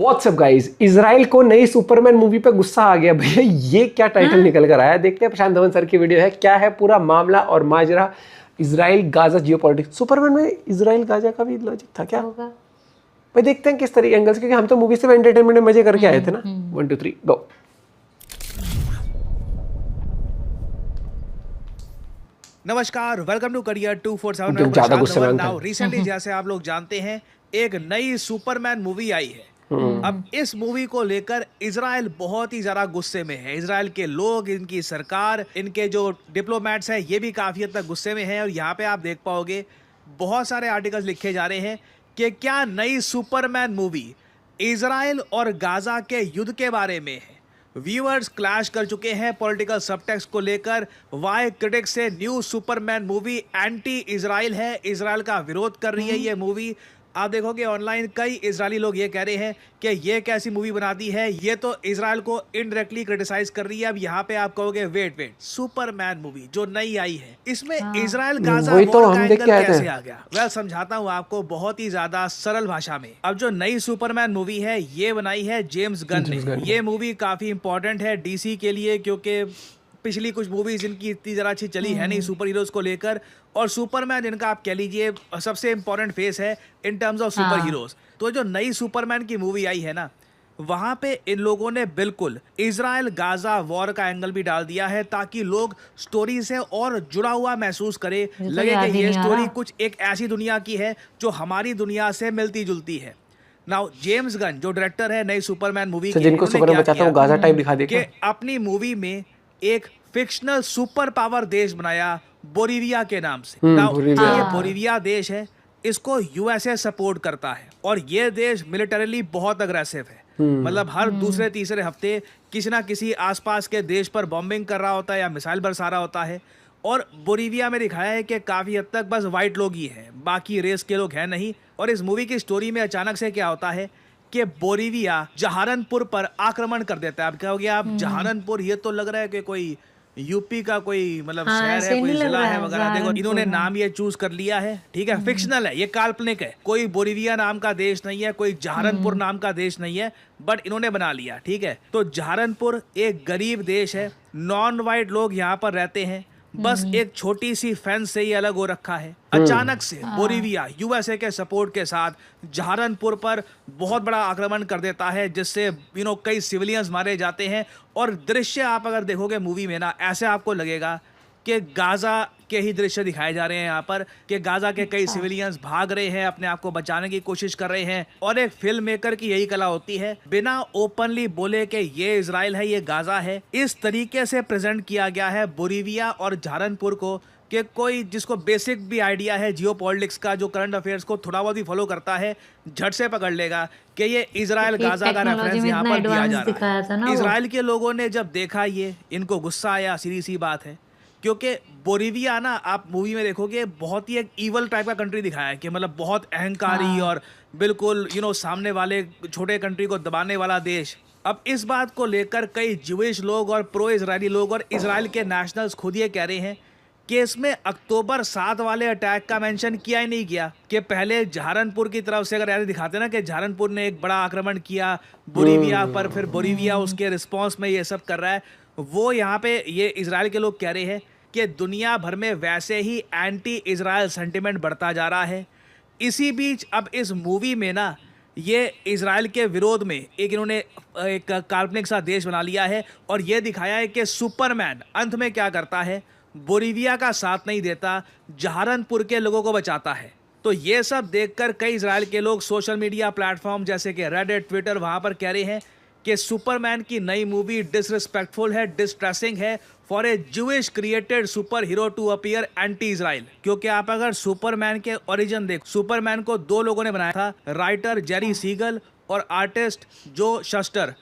WhatsApp guys, Israel को नई Superman movie पे गुस्सा आ गया। भैया ये क्या टाइटल निकल कर आया। देखते हैं प्रशांत धवन सर की वीडियो है, क्या है पूरा मामला और माजरा। Israel Gaza geopolitics. सुपरमैन में इजराइल गाजा का भी लॉजिक था क्या? भाई देखते हैं किस तरीके एंगल से, क्योंकि हम तो मूवी से एंटरटेनमेंट में मजे करके आए थे ना। 1 2 3 गो। नमस्कार, वेलकम टू करियर 247। तुम ज्यादा गुस्से में थे। रिसेंटली जैसे आप लोग जानते हैं एक नई सुपरमैन मूवी आई है। अब इस मूवी को लेकर इजराइल बहुत ही ज्यादा गुस्से में है। इजराइल के लोग, इनकी सरकार, इनके जो डिप्लोमेट्स हैं, ये भी काफी हद तक गुस्से में हैं। और यहाँ पे आप देख पाओगे बहुत सारे आर्टिकल्स लिखे जा रहे हैं कि क्या नई सुपरमैन मूवी इजराइल और गाजा के युद्ध के बारे में है। व्यूअर्स क्लैश कर चुके हैं पॉलिटिकल सबटेक्स्ट को लेकर। वाई क्रिटिक्स से new Superman movie anti Israel है, इजराइल का विरोध कर रही है ये मूवी। आप देखोगे ऑनलाइन कई इजरायली लोग ये कह रहे हैं कि ये कैसी मूवी बनाती है, ये तो इजराइल को इनडायरेक्टली क्रिटिसाइज कर रही है। अब यहाँ पे आप कहोगे वेट सुपरमैन मूवी जो नई आई है, इसमें इजराइल गाजा वॉर का एंगल कैसे आ गया? वेल समझाता हूँ आपको बहुत ही ज्यादा सरल भाषा में। अब जो नई सुपरमैन मूवी है ये बनाई है जेम्स गन ने। ये मूवी काफी इंपॉर्टेंट है डीसी के लिए, क्योंकि पिछली कुछ मूवीज इनकी इतनी जरा अच्छी चली है नहीं सुपर हीरोज को लेकर। और सुपरमैन इनका आप कह लीजिए सबसे इंपॉर्टेंट फेस है in terms of super heroes. तो जो नई सुपरमैन की मूवी आई है ना, वहां पे इन लोगों ने बिल्कुल इजराइल गाजा वॉर का एंगल भी डाल दिया है, ताकि लोग स्टोरी से और जुड़ा हुआ महसूस करे, लगे कि ये स्टोरी कुछ एक ऐसी दुनिया की है जो हमारी दुनिया से मिलती जुलती है। नाउ जेम्स गन जो डायरेक्टर है नई सुपरमैन मूवी के, जिनको सुपरमैन बचाता है वो गाजा टाइप दिखा दे कि अपनी मूवी में एक फिक्शनल सुपर पावर देश बनाया बोरीविया के नाम से। ये बोरीविया देश है, इसको यूएसए सपोर्ट करता है और ये देश मिलिटरीली बहुत अग्रेसिव है। मतलब हर दूसरे तीसरे हफ्ते किसी ना किसी आसपास के देश पर बॉम्बिंग कर रहा होता है या मिसाइल बरसा रहा होता है। और बोरीविया में दिखाया है कि काफी हद तक बस वाइट लोग ही हैं, बाकी रेस के लोग हैं नहीं। और इस मूवी की स्टोरी में अचानक से क्या होता है कि बोरीविया जहारनपुर पर आक्रमण कर देता है। आप कहोगे आप जहारनपुर, ये तो लग रहा है कि कोई यूपी का कोई मतलब शहर है, कोई जिला है वगैरह। देखो इन्होंने नाम ये चूज कर लिया है, ठीक है, फिक्शनल है, ये काल्पनिक है। कोई बोरीविया नाम का देश नहीं है, कोई जहारनपुर नाम का देश नहीं है, बट इन्होंने बना लिया, ठीक है। तो जहारनपुर एक गरीब देश है, नॉन वाइट लोग यहाँ पर रहते हैं, बस एक छोटी सी फेंस से ही अलग हो रखा है। अचानक से बोरीविया यूएसए के सपोर्ट के साथ जहारनपुर पर बहुत बड़ा आक्रमण कर देता है, जिससे कई सिविलियंस मारे जाते हैं। और दृश्य आप अगर देखोगे मूवी में ना, ऐसे आपको लगेगा कि गाजा के ही दृश्य दिखाए जा रहे हैं यहाँ पर, कि गाजा के कई सिविलियंस भाग रहे हैं, अपने आप को बचाने की कोशिश कर रहे हैं। और एक फिल्म मेकर की यही कला होती है, बिना ओपनली बोले कि ये इजराइल है, ये गाजा है, इस तरीके से प्रेजेंट किया गया है बोरीविया और जहारनपुर को कि कोई जिसको बेसिक भी आइडिया है जियोपॉलिटिक्स का, जो करंट अफेयर्स को थोड़ा बहुत भी फॉलो करता है, झट से पकड़ लेगा कि ये इजराइल गाजा का रेफरेंस यहाँ पर दिया जा रहा है। इजराइल के लोगों ने जब देखा ये, इनको गुस्सा आया, सीधी सी बात है। क्योंकि बोरीविया ना, आप मूवी में देखोगे बहुत ही एक ईवल टाइप का कंट्री दिखाया है, कि मतलब बहुत अहंकारी और बिल्कुल सामने वाले छोटे कंट्री को दबाने वाला देश। अब इस बात को लेकर कई ज्यूइश लोग और प्रो इजरायली लोग और इजराइल के नेशनल्स खुद ये कह रहे हैं कि इसमें अक्टूबर 7 वाले अटैक का मेंशन किया ही नहीं गया। कि पहले जहारनपुर की तरफ से अगर ऐसे दिखाते ना कि जहारनपुर ने एक बड़ा आक्रमण किया बोरीविया पर, फिर बोरीविया उसके रिस्पॉन्स में ये सब कर रहा है, वो यहाँ पे ये इजराइल के लोग कह रहे हैं कि दुनिया भर में वैसे ही एंटी इजराइल सेंटिमेंट बढ़ता जा रहा है। इसी बीच अब इस मूवी में ना, ये इजराइल के विरोध में एक इन्होंने एक काल्पनिक सा देश बना लिया है और ये दिखाया है कि सुपरमैन अंत में क्या करता है, बोरीविया का साथ नहीं देता, जहारनपुर के लोगों को बचाता है। तो ये सब देखकर कई इजराइल के लोग सोशल मीडिया प्लेटफॉर्म जैसे कि रेडिट, ट्विटर, वहां पर कह रहे हैं कि सुपरमैन की नई मूवी डिसरिस्पेक्टफुल है, डिस्ट्रेसिंग है for a Jewish created super hero to appear anti Israel. क्योंकि आप अगर सुपरमैन के ओरिजिन देख, सुपरमैन को 2 लोगों ने बनाया था, राइटर जेरी सीगल और आर्टिस्ट जो शस्टर,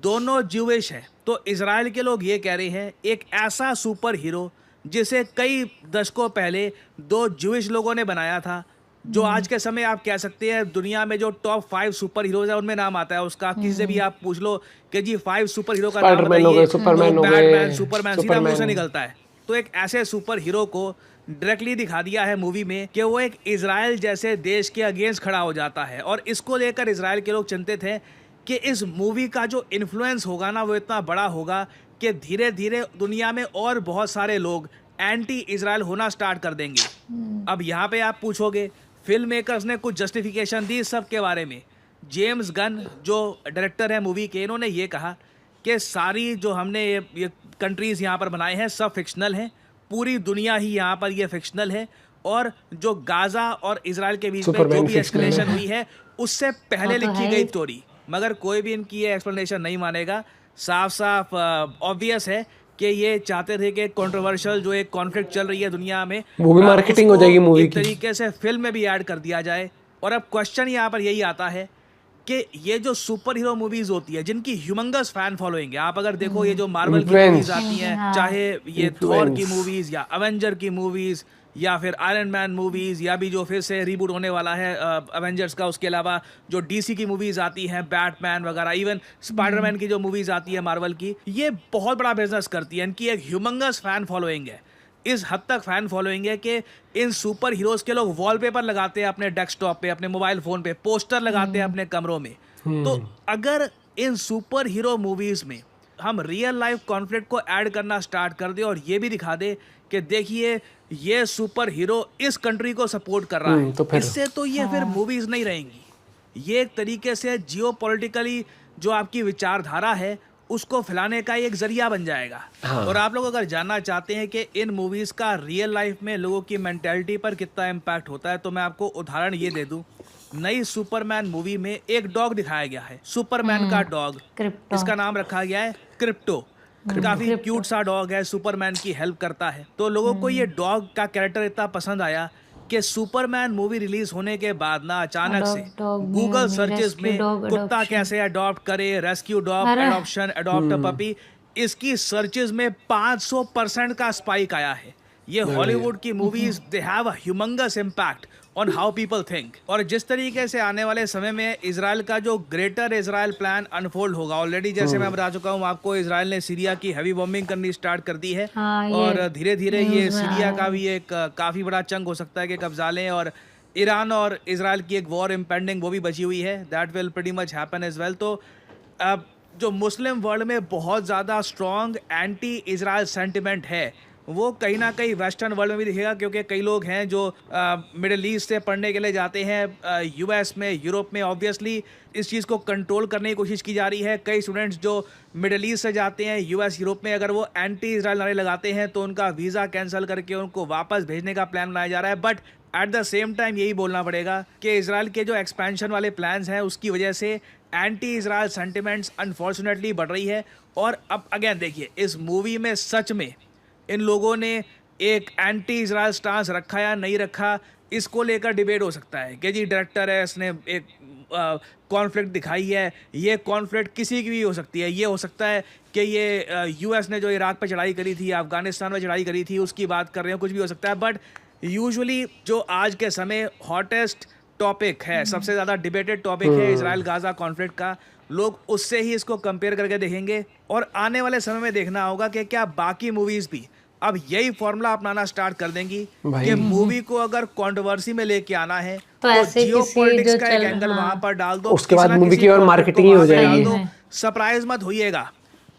दोनों ज्यूइश है। तो इजराइल के लोग ये कह रहे हैं एक ऐसा सुपर हीरो जिसे कई दशकों पहले 2 ज्यूइश लोगों ने बनाया था, जो आज के समय आप कह सकते हैं दुनिया में जो टॉप 5 सुपर हीरोज है उनमें नाम आता है उसका। किसी से भी आप पूछ लो कि जी 5 सुपर हीरो का नाम बताइए, बैटमैन, सुपरमैन सीधा मुंह से निकलता है। तो एक ऐसे सुपर हीरो को डायरेक्टली दिखा दिया है मूवी में कि वो एक इजराइल जैसे देश के अगेंस्ट खड़ा हो जाता है। और इसको लेकर इजराइल के लोग चिंतित हैं कि इस मूवी का जो इन्फ्लुएंस होगा ना वो इतना बड़ा होगा कि धीरे धीरे दुनिया में और बहुत सारे लोग एंटी इजराइल होना स्टार्ट कर देंगे। अब यहाँ पे आप पूछोगे, फिल्म मेकर्स ने कुछ जस्टिफिकेशन दी इस सब के बारे में। जेम्स गन जो डायरेक्टर है मूवी के, इन्होंने ये कहा कि सारी जो हमने ये कंट्रीज़ यहाँ पर बनाए हैं सब फिक्शनल हैं, पूरी दुनिया ही यहाँ पर ये फिक्शनल है, और जो गाजा और इजराइल के बीच में जो भी एस्केलेशन हुई है उससे पहले लिखी गई स्टोरी। मगर कोई भी इनकी ये एक्सप्लेनेशन नहीं मानेगा। साफ साफ ऑब्वियस है कि ये चाहते थे कि कंट्रोवर्शियल जो एक कॉन्फ्लिक्ट चल रही है दुनिया में, वो भी मार्केटिंग हो जाएगी मूवी की, तरीके से फिल्म में भी ऐड कर दिया जाए। और अब क्वेश्चन यहाँ पर यही आता है कि ये जो सुपर हीरो मूवीज होती है जिनकी ह्यूमंगस फैन फॉलोइंग है, आप अगर देखो ये जो मार्वल की मूवीज आती हैं, चाहे ये थॉर की मूवीज या अवेंजर की मूवीज या फिर आयरन मैन मूवीज, या भी जो फिर से रीबूट होने वाला है अवेंजर्स का, उसके अलावा जो डीसी की मूवीज आती हैं, बैटमैन वगैरह, इवन स्पाइडरमैन की जो मूवीज आती है मार्वल की, ये बहुत बड़ा बिजनेस करती है। इनकी एक ह्यूमंगस फैन फॉलोइंग है, इस हद तक फैन फॉलोइंग है कि इन सुपर हीरोज के लोग वॉलपेपर लगाते हैं अपने डेस्कटॉप पे, अपने मोबाइल फोन पे, पोस्टर लगाते हैं अपने कमरों में। तो अगर इन सुपर हीरो मूवीज में हम रियल लाइफ कॉन्फ्लिक्ट को ऐड करना स्टार्ट कर दे और ये भी दिखा दे कि देखिए ये सुपर हीरो इस कंट्री को सपोर्ट कर रहा है, तो इससे तो ये फिर मूवीज नहीं रहेंगी। ये एक तरीके से जियोपॉलिटिकली जो आपकी विचारधारा है उसको फैलाने का एक जरिया बन जाएगा। और आप लोग अगर जानना चाहते हैं कि इन मूवीज का रियल लाइफ में लोगों की मेंटालिटी पर कितना इम्पैक्ट होता है, तो मैं आपको उदाहरण ये दे दूं। नई सुपरमैन मूवी में एक डॉग दिखाया गया है, सुपरमैन का डॉग, इसका नाम रखा गया है क्रिप्टो। काफी क्यूट सा डॉग है, सुपरमैन की हेल्प करता है। तो लोगों को ये डॉग का कैरेक्टर इतना पसंद आया कि सुपरमैन मूवी रिलीज होने के बाद ना अचानक से गूगल सर्चेस में कुत्ता कैसे अडॉप्ट करे, rescue dog, adoption, adopt a puppy, इसकी सर्चेस में 500% का स्पाइक आया है। ये हॉलीवुड की movies they have a humongous impact on how people think. और जिस तरीके से आने वाले समय में इजराइल का जो ग्रेटर इजराइल प्लान अनफोल्ड होगा, ऑलरेडी जैसे मैं बता चुका हूँ आपको, इजराइल ने सीरिया की हैवी बॉम्बिंग करनी स्टार्ट कर दी है। और धीरे धीरे ये सीरिया का भी एक काफी बड़ा चंक हो सकता है कि कब्जा लें। और ईरान और इजराइल की एक वॉर इम्पेंडिंग वो भी बची हुई है, that will pretty much happen as well. तो अब जो मुस्लिम वर्ल्ड में बहुत ज़्यादा स्ट्रॉन्ग एंटी इजराइल सेंटिमेंट है वो कहीं ना कहीं वेस्टर्न वर्ल्ड में भी दिखेगा, क्योंकि कई लोग हैं जो मिडिल ईस्ट से पढ़ने के लिए जाते हैं यूएस में, यूरोप में। ऑब्वियसली इस चीज़ को कंट्रोल करने की कोशिश की जा रही है। कई स्टूडेंट्स जो मिडिल ईस्ट से जाते हैं यूएस, यूरोप में, अगर वो एंटी इजराइल नारे लगाते हैं तो उनका वीज़ा कैंसिल करके उनको वापस भेजने का प्लान बनाया जा रहा है। But at the same time यही बोलना पड़ेगा कि इजराइल के जो एक्सपेंशन वाले प्लान्स हैं उसकी वजह से एंटी इजराइल सेंटिमेंट्स अनफॉर्चुनेटली बढ़ रही है। और अब अगेन देखिए, इस मूवी में सच में इन लोगों ने एक एंटी इजराइल स्टांस रखा या नहीं रखा, इसको लेकर डिबेट हो सकता है कि जी डायरेक्टर है, इसने एक कॉन्फ्लिक्ट दिखाई है, ये कॉन्फ्लिक्ट किसी की भी हो सकती है। ये हो सकता है कि ये यूएस ने जो इराक पे चढ़ाई करी थी, अफगानिस्तान में चढ़ाई करी थी, उसकी बात कर रहे हैं, कुछ भी हो सकता है। बट यूजुअली जो आज के समय हॉटेस्ट टॉपिक है, सबसे ज़्यादा डिबेटेड टॉपिक है इजराइल गाजा कॉन्फ्लिक्ट का, लोग उससे ही इसको कंपेयर करके देखेंगे। और आने वाले समय में देखना होगा कि क्या बाकी मूवीज़ भी अब यही फॉर्मूला अपनाना स्टार्ट कर देंगी कि मूवी को अगर कंट्रोवर्सी में लेके आना है तो जियोपॉलिटिक्स का एक एंगल वहां पर डाल दो, उसके बाद मूवी की और मार्केटिंग ही हो जाएगी। सरप्राइज मत होइएगा,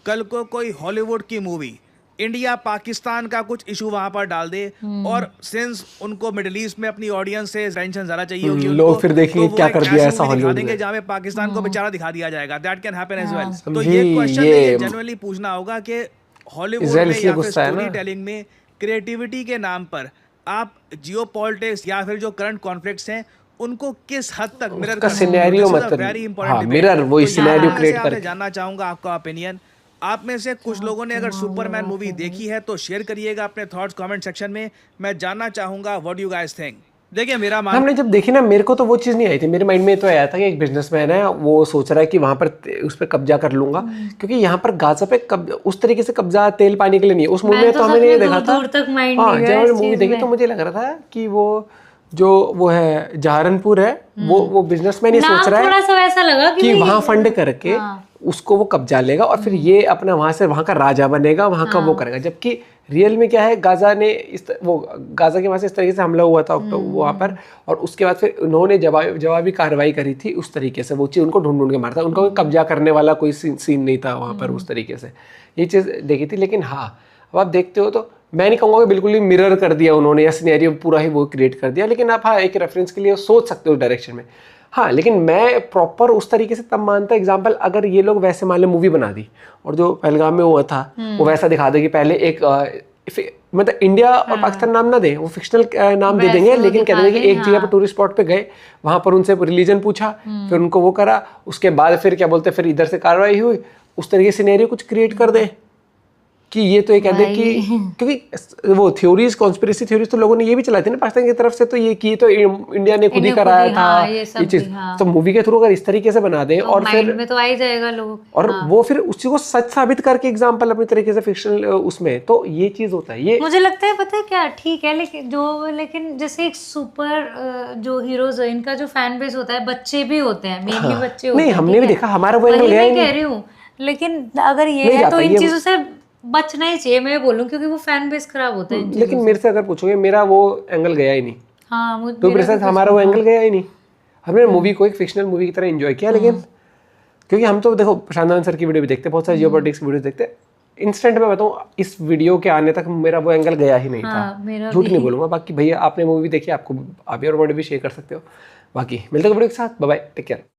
कल को कोई हॉलीवुड की मूवी इंडिया पाकिस्तान का कुछ इशू वहां पर डाल दे, और सिंस उनको मिडिल ईस्ट में अपनी ऑडियंस से टेंशन ज्यादा चाहिए होगी, लोग फिर देखेंगे क्या कर दिया ऐसा हॉलीवुड में, जहां में पाकिस्तान को बेचारा दिखा दिया जाएगा। That can happen as well. तो ये क्वेश्चन जनरली पूछना होगा कि हॉलीवुड में या फिर स्टोरी टेलिंग में क्रिएटिविटी के नाम पर आप जियोपॉलिटिक्स या फिर जो करंट कॉन्फ्लिक्ट्स हैं उनको किस हद तक मिरर कर सकते हैं। मतलब वेरी इंपॉर्टेंट मिरर, वही सिनेरियो क्रिएट करके जानना चाहूंगा आपका ओपिनियन। आप में से कुछ लोगों ने अगर सुपरमैन मूवी देखी है तो शेयर करिएगा अपने थॉट्स कमेंट सेक्शन में। मैं जानना चाहूंगा व्हाट यू गाइस थिंक। देखिए मेरा हमने जब देखी ना, मेरे को तो वो चीज़ नहीं आई थी। मेरे माइंड में तो आया था कि एक बिजनेसमैन है, वो सोच रहा है कि वहाँ पर उस पर कब्जा कर लूंगा, क्योंकि यहाँ पर गाजा पे उस तरीके से कब्जा तेल पानी के लिए नहीं है। उस मूवी में तो हमने ये देखा था, हाँ जब मैंने मूवी देखी तो मुझे लग रहा था कि वो है जहारनपुर है, वो बिजनेसमैन ये सोच रहा है थोड़ा सा वैसा लगा कि वहाँ फंड करके उसको वो कब्जा लेगा और फिर ये अपना वहां से वहां का राजा बनेगा, वहां का वो करेगा। जबकि रियल में क्या है, गाजा ने वो गाजा के वहाँ से इस तरीके से हमला हुआ था वहाँ पर, और उसके बाद फिर उन्होंने जवाबी कार्रवाई करी थी उस तरीके से, वो चीज़ उनको ढूंढ ढूंढ के मारता, उनको कोई कब्जा करने वाला कोई सीन नहीं था वहाँ पर उस तरीके से, ये चीज़ देखी थी। लेकिन हाँ, अब आप देखते हो तो मैं नहीं कहूँगा कि बिल्कुल ही मिरर कर दिया उन्होंने या सिनेरियो पूरा ही वो क्रिएट कर दिया, लेकिन आप हाँ एक रेफरेंस के लिए सोच सकते हो डायरेक्शन में। हाँ, लेकिन मैं प्रॉपर उस तरीके से तब मानता एग्जाम्पल, अगर ये लोग वैसे मान लो मूवी बना दी और जो पहलगाम में हुआ था वो वैसा दिखा दे कि पहले एक मतलब इंडिया और पाकिस्तान नाम ना दे, वो फिक्शनल नाम दे देंगे, लेकिन कह देंगे कि एक जगह पर टूरिस्ट स्पॉट पे गए, वहां पर उनसे रिलीजन पूछा, फिर उनको वो करा, उसके बाद फिर क्या बोलते हैं, फिर इधर से कार्रवाई हुई, उस तरीके से सिनेरियो कुछ क्रिएट कर दे कि ये तो ये कहते हैं कि, क्योंकि वो थ्योरीज, कॉन्स्पिरेसी थ्योरीज तो लोगों ने ये भी चलाई थी ना पाकिस्तान की तरफ से, तो ये कि तो इंडिया ने खुद ही कराया था ये चीज, तो मूवी के थ्रू अगर इस तरीके से बना दें और फिर में तो आ ही जाएगा लोगों, और वो फिर उसी को सच साबित करके एग्जाम्पल अपनी तरीके से फिक्शनल उसमें, तो ये चीज होता है। ये मुझे लगता है पता है क्या, ठीक है, लेकिन जैसे एक सुपर जो हीरोज है इनका जो फैन बेस होता है, बच्चे भी होते हैं, मेनली बच्चे होते हैं, नहीं हमने भी देखा, हमारा वो एंगल गया ही नहीं, कह रही हूँ, लेकिन अगर ये है तो इन चीजों से बचना ही चाहिए, मैं बोलूँ, क्योंकि वो फैन बेस खराब होता है। लेकिन मेरे से अगर पूछोगे, मेरा वो एंगल गया ही नहीं। हाँ, तो मेरे साथ हमारा वो एंगल गया ही नहीं, हमने मूवी को एक फिक्शनल मूवी की तरह एंजॉय किया, लेकिन क्योंकि हम तो देखो प्रशांत सर की वीडियो भी देखते, बहुत सारी जियोपॉलिटिक्स वीडियो देखते, इंस्टेंट में बताऊँ इस वीडियो के आने तक मेरा वो एंगल गया ही नहीं था, झूठ नहीं बोलूंगा। बाकी भैया आपने मूवी देखी, आपको आप और वर्ड भी शेयर कर सकते हो। बाकी मिलते हैं वीडियो के साथ, बाय बाय, टेक केयर।